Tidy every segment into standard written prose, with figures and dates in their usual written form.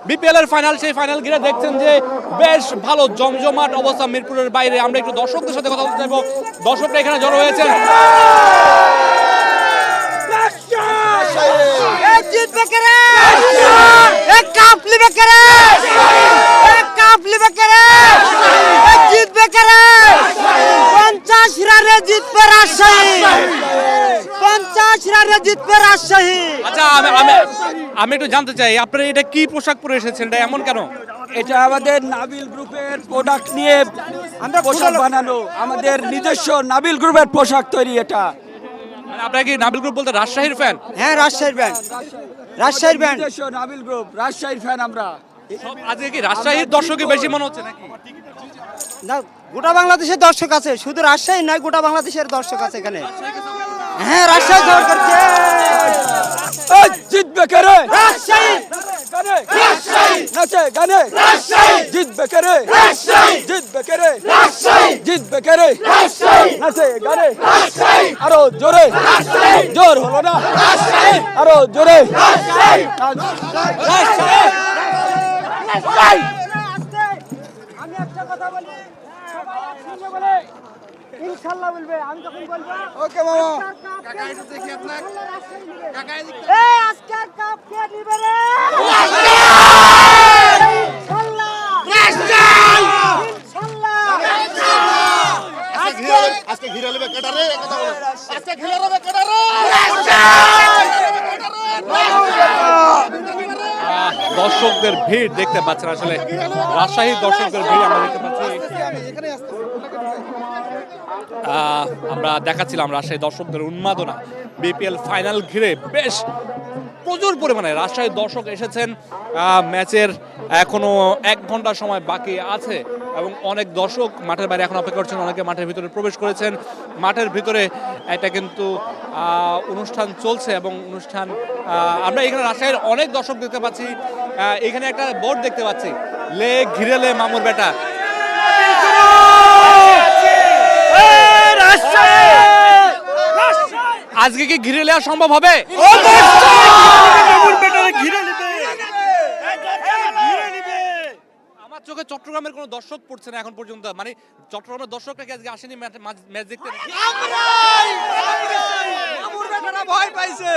BPL এর final, সেই final ঘিরে দেখছেন যে বেশ ভালো জমজমাট অবস্থা মিরপুরের বাইরে। আমরা একটু দর্শকদের সাথে কথা বলতে চাইবো, দর্শকরা এখানে জড়ো হয়েছেন। আচ্ছা, আমি একটু জানতে চাই আপনারা এটা কি পোশাক পরে এসেছেন, এটা এমন কেন? এটা আমাদের নাবিল গ্রুপের প্রোডাক্ট নিয়ে আমরা পোশাক বানানো, আমাদের নিজস্ব নাবিল গ্রুপের পোশাক তৈরি। এটা মানে আপনারা কি নাবিল গ্রুপ বলতে রাজশাহীর ফ্যান? হ্যাঁ, রাজশাহীর ব্যান্ড, রাজশাহীর ব্যান্ড। নিজস্ব নাবিল গ্রুপ, রাজশাহীর ফ্যান আমরা। আজকে কি রাজশাহীর দর্শকই বেশি মনে হচ্ছে নাকি? না, গোটা বাংলাদেশের দর্শক আছে, শুধু রাজশাহী নয়, গোটা বাংলাদেশের দর্শক আছে এখানে। হ্যাঁ, রাজশাহী জয় করছে। এই জিতবে কে রে? রাজশাহী, গানে রাজশাহী, নাচে গানে রাজশাহী, জিতবে কে রে? রাজশাহী, জিতবে কে রে? রাজশাহী, জিতবে কে রে? রাজশাহী, নাচে গানে রাজশাহী, আরো জোরে রাজশাহী, জোর হলো না রাজশাহী, আরো জোরে রাজশাহী, রাজশাহী, রাজশাহী। আমি একটা কথা বলি, সবাই একসঙ্গে বলে ইনশাআল্লাহ বলবে। আমি যখন বলবো ওকে মামা, কাকা এটা দেখি আপনার কাকা এদিকে, এই আজকের কাপ কে নিবে রে? ইনশাআল্লাহ, রাজশাহী, ইনশাআল্লাহ। আজকে ঘিরে নেবে কেটারে, কথা বলো। আজকে ঘিরে নেবে কেটারে, দর্শকদের ভিড় দেখতে পাচ্ছেন, আসলে রাজশাহীর দর্শকদের ভিড় আমরা দেখতে পাচ্ছি। আমরা দেখাচ্ছিলাম রাজশাহী দর্শকদের উন্মাদনা বিপিএল ফাইনাল ঘিরে। বেশ প্রচুর পরিমাণে রাজশাহীর দর্শক এসেছেন। ম্যাচের এখনো 1 ঘন্টা সময় বাকি আছে এবং অনেক দর্শক মাঠের বাইরে এখন অপেক্ষা করছেন, অনেকে মাঠের ভিতরে প্রবেশ করেছেন। মাঠের ভিতরে একটা কিন্তু অনুষ্ঠান চলছে এবং অনুষ্ঠান আমরা এখানে রাজশাহীর অনেক দর্শক দেখতে পাচ্ছি। এখানে একটা বোর্ড দেখতে পাচ্ছি, লে ঘিরেলে মামুর বেটা। আজকে কি ঘিরে নেওয়া সম্ভব হবে? আমার চোখে চট্টগ্রামের কোনো দর্শক পড়ছে না এখন পর্যন্ত, মানে চট্টগ্রামের দর্শকরা কি আজকে আসেনি ম্যাচ দেখতে? ভয় পাইছে,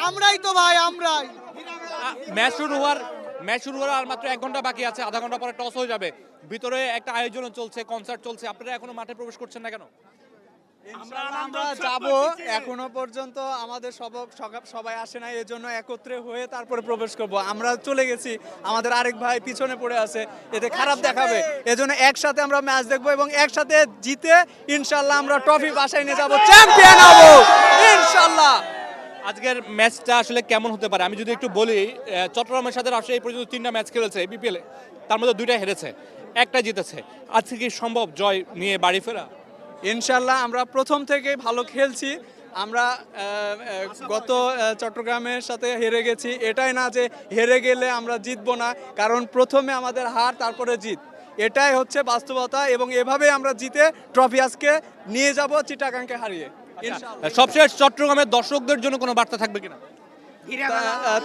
আমরাই তো ভাই, আমরাই। ম্যাচ শুরু হওয়ার আর মাত্র 1 ঘন্টা বাকি আছে, আধা ঘন্টা পরে টস হয়ে যাবে। ভিতরে একটা আয়োজন চলছে, কনসার্ট চলছে, আপনারা এখনো মাঠে প্রবেশ করছেন না কেন? আমরা যাব, এখনো পর্যন্ত আমাদের সবাই আসে না, এজন্য একত্রে হয়ে তারপরে প্রবেশ করব। আমরা চলে গেছি, আমাদের আরেক ভাই পিছনে পড়ে আছে, এতে খারাপ দেখাবে, এজন্য একসাথে আমরা ম্যাচ দেখব এবং একসাথে জিতে ইনশাআল্লাহ আমরা ট্রফি বাসায় নিয়ে যাব, চ্যাম্পিয়ন হব ইনশাআল্লাহ। আজকের ম্যাচটা আসলে কেমন হতে পারে আমি যদি একটু বলি, চট্টগ্রামের সাথে রাজশাহী এই পর্যন্ত 3টা ম্যাচ খেলেছে বিপিএল, তার মধ্যে 2টা হেরেছে, 1টা জিতেছে। আজকে কি সম্ভব জয় নিয়ে বাড়ি ফেরা? ইনশাআল্লাহ আমরা প্রথম থেকেই ভালো খেলছি। আমরা গত চট্টগ্রামের সাথে হেরে গেছি, এটাই না যে হেরে গেলে আমরা জিতবো না, কারণ প্রথমে আমাদের হার তারপরে জিত, এটাই হচ্ছে বাস্তবতা এবং এভাবে আমরা জিতে ট্রফি আজকে নিয়ে যাব চিটাগাংকে হারিয়ে ইনশাআল্লাহ। সবশেষ চট্টগ্রামের দর্শকদের জন্য কোনো বার্তা থাকবে কিনা?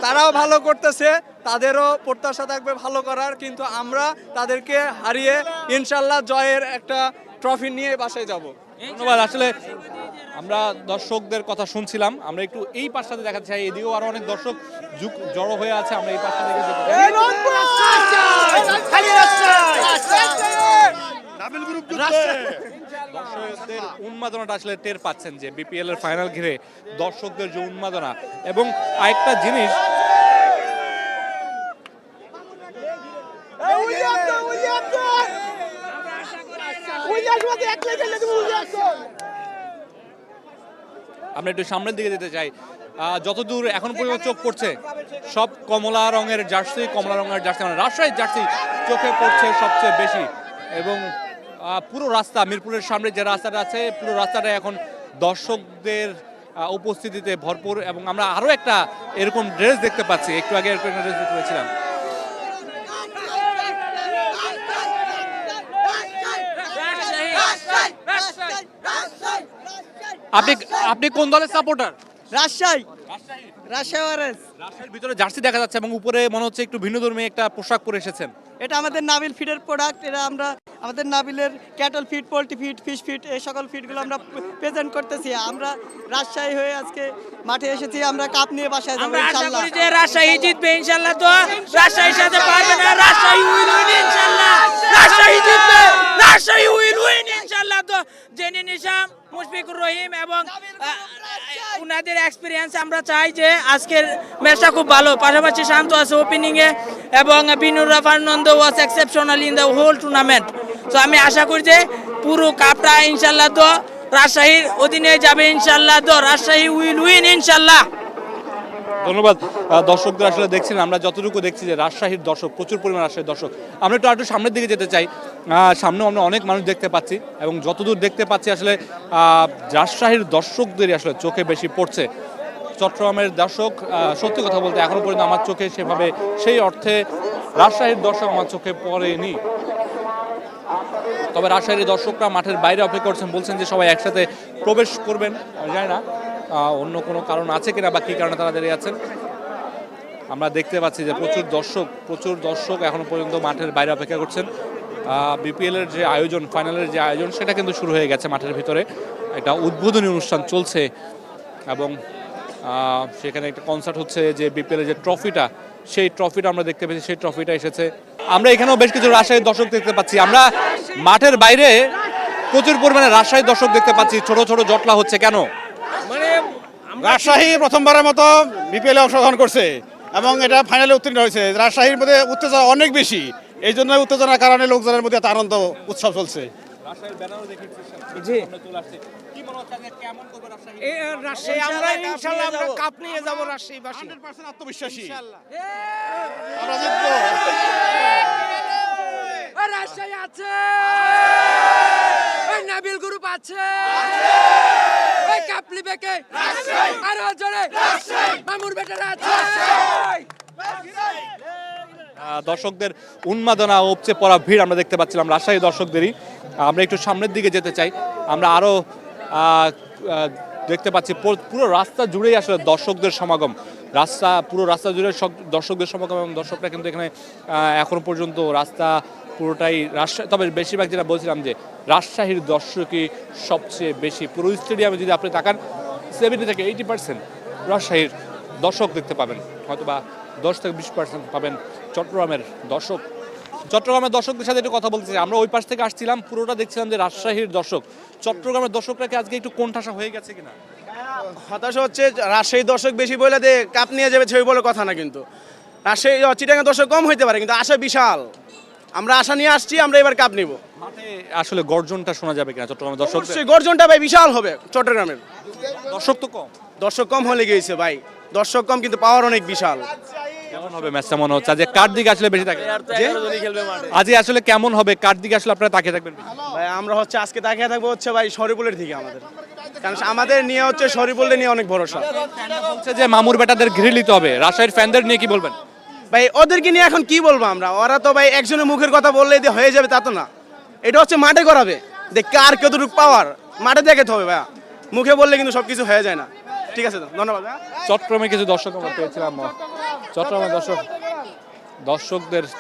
তারাও ভালো করতেছে, তাদেরও প্রত্যাশা থাকবে ভালো করার, কিন্তু আমরা তাদেরকে হারিয়ে ইনশাআল্লাহ জয়ের একটা ট্রফি নিয়ে বাসায় যাব। ধন্যবাদ। আসলে আমরা দর্শকদের কথা শুনছিলাম, আমরা একটু এই পাশটাতে দেখাতে চাই, এদিকেও আরো অনেক দর্শক জড়ো হয়ে আছে, আমরা এই পাশটা দেখে দর্শকদের উন্মাদনাটা আসলে টের পাচ্ছেন যে বিপিএল এর ফাইনাল ঘিরে দর্শকদের যে উন্মাদনা। এবং আরেকটা জিনিস, আমরা একটু সামনের দিকে যেতে চাই। যতদূর এখন পর্যন্ত চোখ পড়ছে সব কমলা রঙের জার্সি, মানে রাজশাহীর জার্সি চোখে পড়ছে সবচেয়ে বেশি। এবং পুরো রাস্তা, মিরপুরের সামনে যে রাস্তাটা আছে, পুরো রাস্তাটা এখন দর্শকদের উপস্থিতিতে ভরপুর। এবং আমরা আরো একটা এরকম ড্রেস দেখতে পাচ্ছি, একটু আগে এরকম ড্রেস দেখতে পেয়েছিলাম। আপনি কোন দলের সাপোর্টার? রাজশাহী রাজশাহী ওয়ারেস। রাজশাহীর ভিতরে জার্সি দেখা যাচ্ছে এবং উপরে মনে হচ্ছে একটু ভিন্নধর্মী একটা পোশাক পরে এসেছেন। এটা আমাদের নাবিল ফিডের প্রোডাক্ট। এটা আমরা আমাদের নাবিলের cattle feed, poultry feed, fish feed, এই সকল ফিডগুলো আমরা প্রেজেন্ট করতেছি। আমরা রাজশাহী হয়ে আজকে মাঠে এসেছি, আমরা কাপ নিয়ে বাসায় যাবো আমরা আশা ইনশাআল্লাহ। করি যে রাজশাহী জিতবে ইনশাআল্লাহ। তো রাজশাহীর সাথে পারবে না, রাজশাহী উইল উইন ইনশাআল্লাহ। রাজশাহী জিতবে, রাজশাহী উইল উইন ইনশাআল্লাহ। তো জেনে নিশাম, মুশফিকুর রহিম এবং উনাদের এক্সপিরিয়েন্স আমরা চাই যে আজকের ম্যাচটা খুব ভালো। পাশাপাশি শান্ত আছে ওপেনিং এ এবং Binura Fernando was exceptional in the whole tournament. তো আমি আশা করি যে পুরো কাপটা ইনশাআল্লাহ তো রাজশাহীর অধীনে যাবে ইনশাআল্লাহ। তো রাজশাহী উইল উইন ইনশাআল্লাহ। ধন্যবাদ। দর্শকদের আসলে দেখছেন, আমরা যতটুকু দেখছি যে রাজশাহীর দর্শক, প্রচুর পরিমাণ রাজশাহীর দর্শক। আমরা একটু সামনের দিকে যেতে চাই। সামনেও আমরা অনেক মানুষ দেখতে পাচ্ছি এবং যতদূর দেখতে পাচ্ছি আসলে রাজশাহীর দর্শকদেরই আসলে চোখে বেশি পড়ছে। চট্টগ্রামের দর্শক, সত্যি কথা বলতে এখনো পর্যন্ত আমার চোখে সেভাবে সেই অর্থে রাজশাহীর দর্শক আমার চোখে পড়েনি। তবে রাজশাহীর দর্শকরা মাঠের বাইরে অপেক্ষা করছেন, বলছেন যে সবাই একসাথে প্রবেশ করবেন। যায় না অন্য কোনো কারণ আছে কিনা বা কী কারণে তারা দাঁড়িয়ে আছেন। আমরা দেখতে পাচ্ছি যে প্রচুর দর্শক এখনো পর্যন্ত মাঠের বাইরে অপেক্ষা করছেন। বিপিএলের যে আয়োজন, ফাইনালের যে আয়োজন, সেটা কিন্তু শুরু হয়ে গেছে মাঠের ভিতরে। একটা উদ্বোধনী অনুষ্ঠান চলছে এবং সেখানে একটা কনসার্ট হচ্ছে। যে বিপিএলের যে ট্রফিটা, সেই ট্রফিটা আমরা দেখতে পেয়েছি, সেই ট্রফিটা এসেছে। আমরা এখানেও বেশ কিছু রাজশাহীর দর্শক দেখতে পাচ্ছি। আমরা মাঠের বাইরে প্রচুর পরিমাণে রাজশাহীর দর্শক দেখতে পাচ্ছি। ছোট ছোট জটলা হচ্ছে কেন? রাজশাহী প্রথমবারের মতো বিপিএলে অংশগ্রহণ করছে এবং এটা ফাইনালে উত্তীর্ণ হয়েছে। রাজশাহীর মধ্যে উত্তেজনা অনেক বেশি, এই জন্য উত্তেজনার কারণে লোকজনের মধ্যে একটা আনন্দ উৎসব চলছে। রাজশাহী আমরা ইনশাআল্লাহ আমরা কাপ নিয়ে যাব। রাজশাহীবাসী 100% আত্মবিশ্বাসী। আমরা জিতবো। রাজশাহী আছে, ওই নাবিল গ্রুপ আছে, ওই কাপলি বেকে আরো জোরে মামুর বেটারা আছে। দর্শকদের উন্মাদনা, উপচে পড়া ভিড় আমরা দেখতে পাচ্ছিলাম রাজশাহী দর্শকদেরই। আমরা একটু সামনের দিকে যেতে চাই। আমরা আরও দেখতে পাচ্ছি পুরো রাস্তা জুড়েই আসলে দর্শকদের সমাগম। পুরো রাস্তা জুড়ে দর্শকদের সমাগম এবং দর্শকরা কিন্তু এখানে এখনো পর্যন্ত রাস্তা পুরোটাই রাজশাহী। তবে বেশিরভাগ যেটা বলছিলাম যে রাজশাহীর দর্শকই সবচেয়ে বেশি। পুরো স্টেডিয়ামে যদি আপনি তাকান 70 থেকে 80% রাজশাহীর দর্শক দেখতে পাবেন, হয়তো বা 10 থেকে 20% পাবেন চট্টগ্রামের দর্শক। চট্টগ্রামের দর্শকদের সাথে একটু কথা বলতে চাই। আমরা ওই পাশ থেকে আসছিলাম, পুরোটা দেখছিলাম যে রাজশাহীর দর্শক। চট্টগ্রামের দর্শকরা কি আজকে একটু কোণঠাসা হয়ে গেছে কিনা? হতাশা হচ্ছে, রাজশাহী দর্শক বেশি বলে দে কাপ নিয়ে যাবে সেই বলে কথা না, কিন্তু রাজশাহী চিটাগাং দর্শক কম হইতে পারে, কিন্তু আশা বিশাল। আমরা আশা নিয়ে আসছি, আমরা এবার কাপ নিব। মাঠে আসলে গর্জনটা শোনা যাবে কিনা চট্টগ্রামের দর্শক? সেই গর্জনটা ভাই বিশাল হবে চট্টগ্রামের। দর্শক তো কম, দর্শক কম হলে গিয়েছে ভাই, দর্শক কম কিন্তু পাওয়ার অনেক বিশাল। কেমন হবে ম্যাচটা মনে হচ্ছে? আজ কার দিকে আসলে বেশি থাকে? আজ আসলে কেমন হবে, কার দিকে আসলে আপনারা তাকিয়ে থাকবেন? ভাই আমরা হচ্ছে আজকে তাকিয়ে থাকবো হচ্ছে ভাই শরীফুলের দিকে আমাদের, কারণ আমাদের নিয়ে হচ্ছে শরীফুলের নিয়ে অনেক ভরসা। বলছে যে মামুর বেটাদের ঘিরে নিতে হবে। রাজশাহীর ফ্যানদের নিয়ে কি বলবেন? ভাই ওদেরকে নিয়ে এখন কি বলবো আমরা? ওরা তো ভাই একজনের মুখের কথা বললেই যে হয়ে যাবে তা তো না। এটা হচ্ছে মাঠে করাবে, দেখ কার কতটুকু পাওয়ার মাঠে দেখাতে হবে ভাইয়া। মুখে বললে কিন্তু সবকিছু হয়ে যায় না। ঠিক আছে, ধন্যবাদ। চট্টগ্রামে কিছু দর্শক আমরা পেয়েছিলাম, চট্টগ্রামের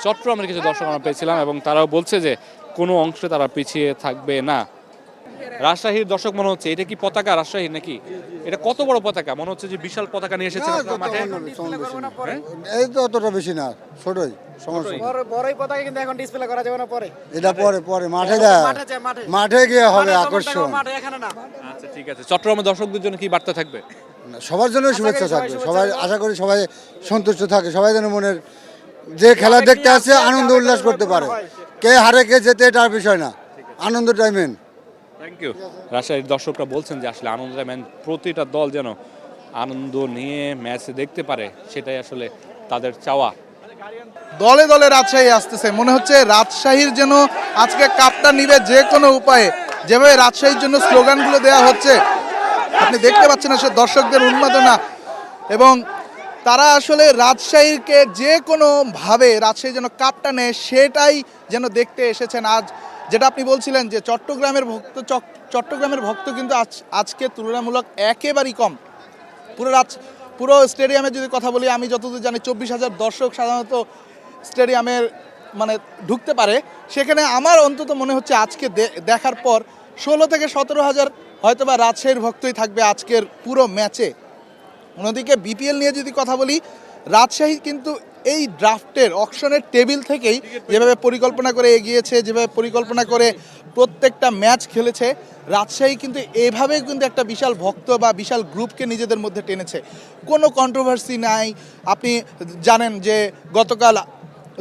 চট্টগ্রামের কিছু দর্শক আমরা পেয়েছিলাম এবং তারাও বলছে যে কোনো অংশে তারা পিছিয়ে থাকবে না। রাজশাহীর দর্শক মনে হচ্ছে, এটা কি পতাকা রাজশাহীর নাকি? এটা কত বড় পতাকা? মনে হচ্ছে যে বিশাল পতাকা নিয়ে এসেছেন আপনারা মাঠে। এই তো অতটা বেশি না, ছোটই সমস্যা। বড়ই পতাকা কিন্তু এখন ডিসপ্লে করা যাবে না, পরে এটা পরে মাঠে যায়, মাঠে গিয়ে হবে আকর্ষণ। আচ্ছা ঠিক আছে। চট্টগ্রামের দর্শকদের জন্য কি বার্তা থাকবে? সবার জন্য শুভেচ্ছা থাকবে, সবাই আশা করি সবাই সন্তুষ্ট থাকে, সবাই যেন মনের যে খেলা দেখতে আসছে আনন্দ উল্লাস করতে পারে। কে হারে কে জেতে এটার বিষয় না, আনন্দটাই মেন। Thank you. রাজশাহীর দর্শকরা বলছেন যে আসলে আনন্দটা মেন, প্রতিটা দল যেন আনন্দ নিয়ে ম্যাচ দেখতে পারে, সেটাই আসলে তাদের চাওয়া। দলে দলে রাজশাহী আসতেছে, মনে হচ্ছে রাজশাহীর যেন আজকে কাপটা নিবে যে কোনো উপায়ে। যেভাবে রাজশাহীর জন্য স্লোগানগুলো দেওয়া হচ্ছে আপনি দেখতে পাচ্ছেন আসলে দর্শকদের উন্মাদনা, এবং তারা আসলে রাজশাহীকে যে কোনোভাবে রাজশাহী যেন কাপটা নেয় সেটাই যেন দেখতে এসেছেন। আজ যেটা আপনি বলছিলেন যে চট্টগ্রামের ভক্ত কিন্তু আজকে তুলনামূলক একেবারেই কম। পুরো স্টেডিয়ামে যদি কথা বলি, আমি যতদূর জানি 24,000 দর্শক সাধারণত স্টেডিয়ামের মানে ঢুকতে পারে। সেখানে আমার অন্তত মনে হচ্ছে আজকে দেখার পর 16 থেকে 17,000 হয়তো বা রাজশাহীর ভক্তই থাকবে আজকের পুরো ম্যাচে। অন্যদিকে বিপিএল নিয়ে যদি কথা বলি, রাজশাহী কিন্তু এই ড্রাফটের অকশনের টেবিল থেকেই যেভাবে পরিকল্পনা করে এগিয়েছে, যেভাবে পরিকল্পনা করে প্রত্যেকটা ম্যাচ খেলেছে, রাজশাহী কিন্তু এভাবেই কিন্তু একটা বিশাল ভক্ত বা বিশাল গ্রুপকে নিজেদের মধ্যে টেনেছে। কোনো কন্ট্রোভার্সি নাই। আপনি জানেন যে গতকাল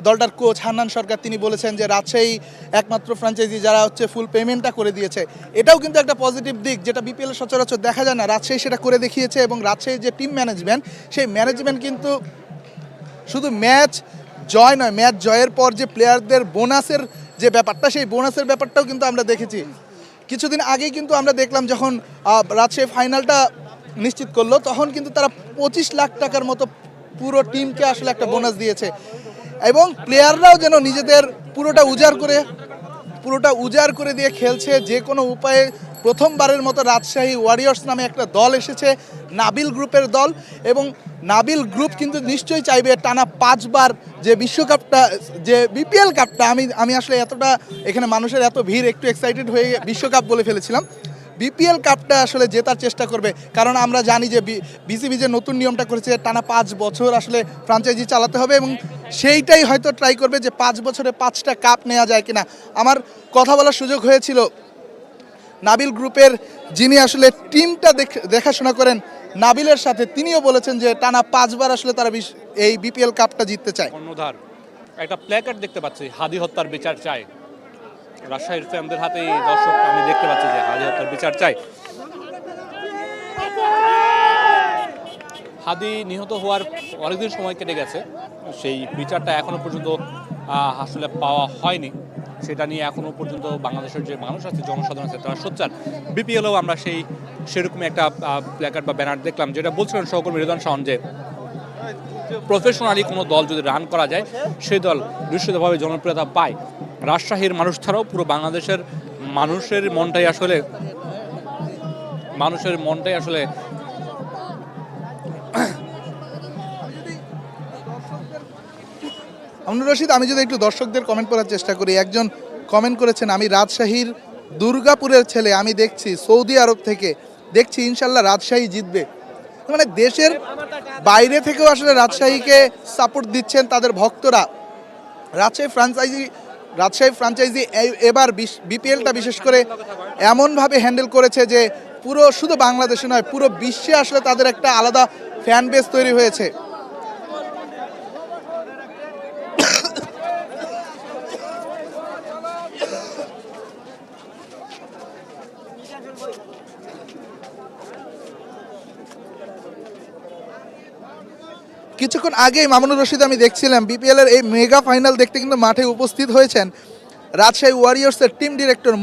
দলটার কোচ হান্নান সরকার তিনি বলেছেন যে রাজশাহী একমাত্র ফ্র্যাঞ্চাইজি যারা হচ্ছে ফুল পেমেন্টটা করে দিয়েছে। এটাও কিন্তু একটা পজিটিভ দিক, যেটা বিপিএল সচরাচর দেখা যায় না। রাজশাহী সেটা করে দেখিয়েছে এবং রাজশাহীর যে টিম ম্যানেজমেন্ট, সেই ম্যানেজমেন্ট কিন্তু শুধু ম্যাচ জয় নয়, ম্যাচ জয়ের পর যে প্লেয়ারদের বোনাসের যে ব্যাপারটা, সেই বোনাসের ব্যাপারটাও কিন্তু আমরা দেখেছি। কিছুদিন আগেই কিন্তু আমরা দেখলাম যখন রাজশাহী ফাইনালটা নিশ্চিত করলো, তখন কিন্তু তারা 25 লাখ টাকার মতো পুরো টিমকে আসলে একটা বোনাস দিয়েছে। এবং প্লেয়াররাও যেন নিজেদের পুরোটা উজাড় করে দিয়ে খেলছে যে কোনো উপায়ে। প্রথমবারের মতো রাজশাহী ওয়ারিয়র্স নামে একটা দল এসেছে, নাবিল গ্রুপের দল, এবং নাবিল গ্রুপ কিন্তু নিশ্চয়ই চাইবে টানা 5 বার যে বিশ্বকাপটা, যে বিপিএল কাপটা, আমি আসলে এতটা এখানে মানুষের এত ভিড়, একটু এক্সাইটেড হয়ে বিশ্বকাপ বলে ফেলেছিলাম। বিপিএল কাপটা আসলে জেতার চেষ্টা করবে, কারণ আমরা জানি যে বিসিবি যে নতুন নিয়মটা করেছে, টানা 5 বছর আসলে ফ্র্যাঞ্চাইজি চালাতে হবে, এবং সেইটাই হয়তো ট্রাই করবে যে 5 বছরে 5টা কাপ নেওয়া যায় কিনা। আমার কথা বলার সুযোগ হয়েছিল নাবিল গ্রুপের যিনি আসলে টিমটা দেখাশোনা করেন নাবিলের সাথে, তিনিও বলেছেন যে টানা 5 বার আসলে তারা এই বিপিএল কাপটা জিততে চায়। কর্ণধার একটা প্ল্যাকার্ড দেখতে পাচ্ছি, হাদি হত্যার বিচার চাই। রাজশাহীর ফ্যানদের হাতে দর্শক আমি দেখতে পাচ্ছি যে হাদি হত্যার বিচার চাই। হাদি নিহত হওয়ার অনেকদিন সময় কেটে গেছে, সেই বিচারটা এখনো পর্যন্ত আসলে পাওয়া হয়নি। সেটা নিয়ে এখনো পর্যন্ত বাংলাদেশের যে মানুষ আছে, জনসাধারণ আছে, তারা সোচ্চার। বিপিএলও আমরা সেরকমই একটা প্ল্যাকার্ড বা ব্যানার দেখলাম, যেটা বলছিলেন সহকর্মী রিদওয়ান শাওন যে প্রফেশনালি কোনো দল যদি রান করা যায়, সেই দল নিশ্চিতভাবে জনপ্রিয়তা পায়। রাজশাহীর মানুষ ছাড়াও পুরো বাংলাদেশের মানুষের মনটাই আসলে আমিনুর রশিদ, আমি যদি একটু দর্শকদের কমেন্ট করার চেষ্টা করি, একজন কমেন্ট করেছেন, আমি রাজশাহীর দুর্গাপুরের ছেলে, আমি দেখছি সৌদি আরব থেকে দেখছি ইনশাল্লাহ রাজশাহী জিতবে। মানে দেশের বাইরে থেকেও আসলে রাজশাহীকে সাপোর্ট দিচ্ছেন তাদের ভক্তরা। রাজশাহী ফ্র্যাঞ্চাইজি এবার বিপিএলটা বিশেষ করে এমনভাবে হ্যান্ডেল করেছে যে পুরো শুধু বাংলাদেশে নয়, পুরো বিশ্বে আসলে তাদের একটা আলাদা ফ্যান বেস তৈরি হয়েছে। কিছুক্ষণ আগেই মামুনুর রশিদ আমি দেখছিলাম বিপিএল এর এই মেগা ফাইনাল দেখতে কিন্তু মাঠে উপস্থিত হয়েছেন রাজশাহী ওয়ারিয়র্সের টিম ডিরেক্টর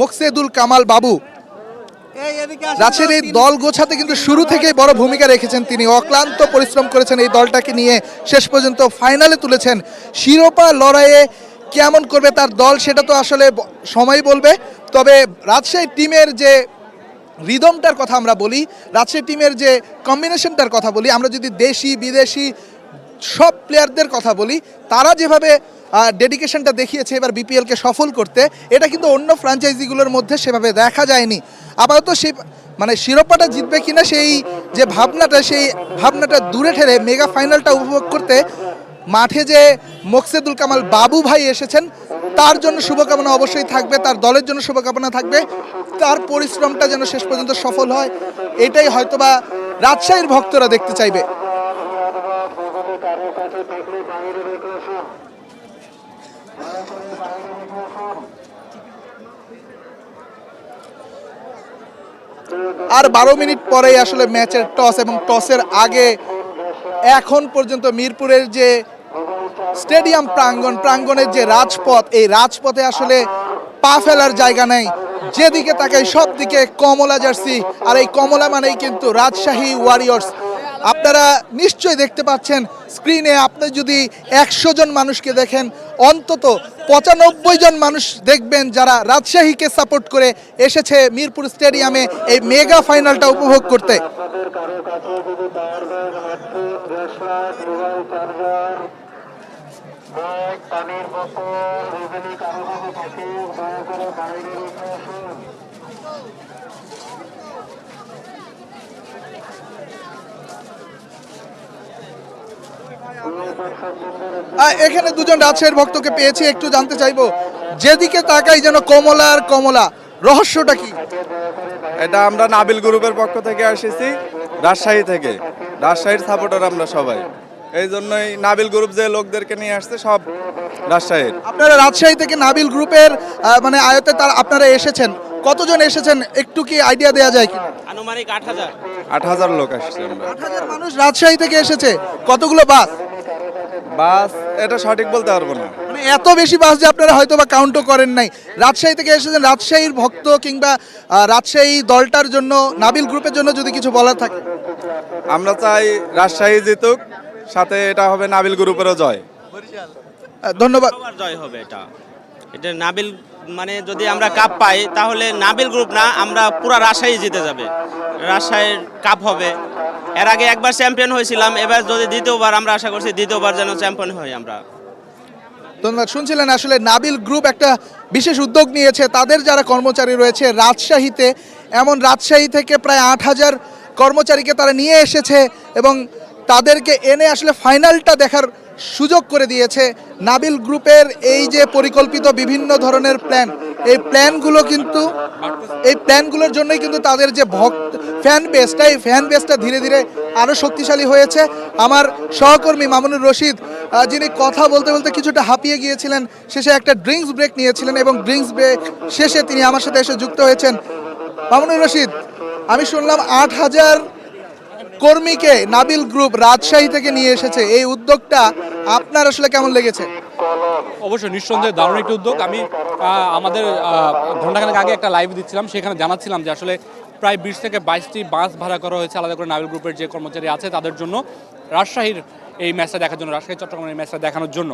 মোকসেদুল কামাল বাবু। রাজশাহীর এই দল গোছাতে কিন্তু শুরু থেকেই বড় ভূমিকা রেখেছেন তিনি, অক্লান্ত পরিশ্রম করেছেন এই দলটাকে নিয়ে, শেষ পর্যন্ত ফাইনালে তুলেছেন। শিরোপা লড়াইয়ে কেমন করবে তার দল সেটা তো আসলে সময় বলবে, তবে রাজশাহী টিমের যে রিদমটার কথা আমরা বলি, রাজশাহী টিমের যে কম্বিনেশনটার কথা বলি, আমরা যদি দেশি বিদেশি সব প্লেয়ারদের কথা বলি, তারা যেভাবে ডেডিকেশনটা দেখিয়েছে এবার বিপিএলকে সফল করতে, এটা কিন্তু অন্য ফ্র্যাঞ্চাইজিগুলোর মধ্যে সেভাবে দেখা যায়নি। আপাতত সেই মানে শিরোপাটা জিতবে কিনা সেই যে ভাবনাটা দূরে ঠেলে মেগা ফাইনালটা উপভোগ করতে মাঠে যে মোকসেদুল কামাল বাবু ভাই এসেছেন, তার জন্য শুভকামনা অবশ্যই থাকবে, তার দলের জন্য শুভকামনা থাকবে, তার পরিশ্রমটা যেন শেষ পর্যন্ত সফল হয়, এটাই হয়তোবা রাজশাহীর ভক্তরা দেখতে চাইবে। আর 12 মিনিট পরেই আসলে ম্যাচের টস, এবং টসের আগে এখন পর্যন্ত মিরপুরের যে স্টেডিয়াম প্রাঙ্গণের যে রাজপথ, এই রাজপথে আসলে পা ফেলার জায়গা নেই, যেদিকে তাকাই সব দিকে কমলা জার্সি, আর এই কমলা মানেই কিন্তু রাজশাহী ওয়ারিয়র্স। আপনারা নিশ্চয়ই দেখতে পাচ্ছেন স্ক্রিনে আপনি যদি 100 জন মানুষকে দেখেন অন্তত 95 জন মানুষ দেখবেন যারা রাজশাহীকে সাপোর্ট করে এসেছে মিরপুর স্টেডিয়ামে এই মেগা ফাইনালটা উপভোগ করতে। এখানে দুজন রাজশাহীর ভক্তকে পেয়েছি, একটু জানতে চাইবো, যেদিকে তাকাই যেন কমলা আর কমলা, রহস্যটা কি? এটা আমরা নাবিল গ্রুপের পক্ষ থেকে এসেছি, রাজশাহী থেকে। রাজশাহীর সাপোর্টার আমরা সবাই, এই জন্যই নাবিল গ্রুপ যে লোকদেরকে নিয়ে আসছে সব রাজশাহীর। আপনারা রাজশাহী থেকে নাবিল গ্রুপের মানে আয়তে তার আপনারা এসেছেন, কতজন এসেছেন একটু কি আইডিয়া দেওয়া যায় কি? আনুমানিক 8000। 8000 লোক আসছে আমরা। 8000 মানুষ রাজশাহী থেকে এসেছে, কতগুলো বাস? বাস এটা সঠিক বলতে পারবো না। মানে এত বেশি বাস যে আপনারা হয়তো বা কাউন্টও করেন নাই। রাজশাহী থেকে এসেছেন, রাজশাহীর ভক্ত কিংবা রাজশাহী দলটার জন্য, নাবিল গ্রুপের জন্য যদি কিছু বলার থাকে। আমরা চাই রাজশাহী জিতুক, সাথে এটা হবে নাবিল গ্রুপেরও জয়। ধন্যবাদ। সবার জয় হবে এটা। এটা নাবিল মানে যদি আমরা কাপ পাই তাহলে নাবিল গ্রুপ না, আমরা পুরা রাজশাহী জিতে যাবে। রাজশাহীর কাপ হবে। এর আগে একবার চ্যাম্পিয়ন হয়েছিলাম, এবার যদি দ্বিতীয়বার, আমরা আশা করছি দ্বিতীয়বার যেন চ্যাম্পিয়ন হই আমরা। ধন্যবাদ। শুনছিলেন আসলে নাবিল গ্রুপ একটা বিশেষ উদ্যোগ নিয়েছে, তাদের যারা কর্মচারী রয়েছে রাজশাহীতে, এমন রাজশাহী থেকে প্রায় 8000 কর্মচারীকে তারা নিয়ে এসেছে এবং তাদেরকে এনে আসলে ফাইনালটা দেখার সুযোগ করে দিয়েছে। নাবিল গ্রুপের এই যে পরিকল্পিত বিভিন্ন ধরনের প্ল্যান, এই প্ল্যানগুলোর জন্যই কিন্তু তাদের যে ফ্যান বেসটা ধীরে ধীরে আরও শক্তিশালী হয়েছে। আমার সহকর্মী মামুনুর রশিদ, যিনি কথা বলতে বলতে কিছুটা হাঁপিয়ে গিয়েছিলেন, শেষে একটা ড্রিঙ্কস ব্রেক নিয়েছিলেন এবং ড্রিঙ্কস ব্রেক শেষে তিনি আমার সাথে এসে যুক্ত হয়েছেন। মামুনুর রশিদ, আমি শুনলাম 8000 কর্মীকে নাবিল গ্রুপ রাজশাহী থেকে নিয়ে এসেছে, এই উদ্যোগটা আপনার আসলে কেমন লেগেছে? অবশ্যই নিঃসন্দেহে দারুণ একটি উদ্যোগ। আমি আমাদের ঘন্টাখানেক আগে একটা লাইভ দিচ্ছিলাম, সেখানে জানাচ্ছিলাম যে আসলে প্রায় 20 থেকে 22টি বাস ভাড়া করা হয়েছে আলাদা করে নাবিল গ্রুপের যে কর্মচারী আছে তাদের জন্য, রাজশাহীর এই ম্যাচটা দেখার জন্য, রাজশাহী চট্টগ্রামের এই ম্যাচটা দেখানোর জন্য।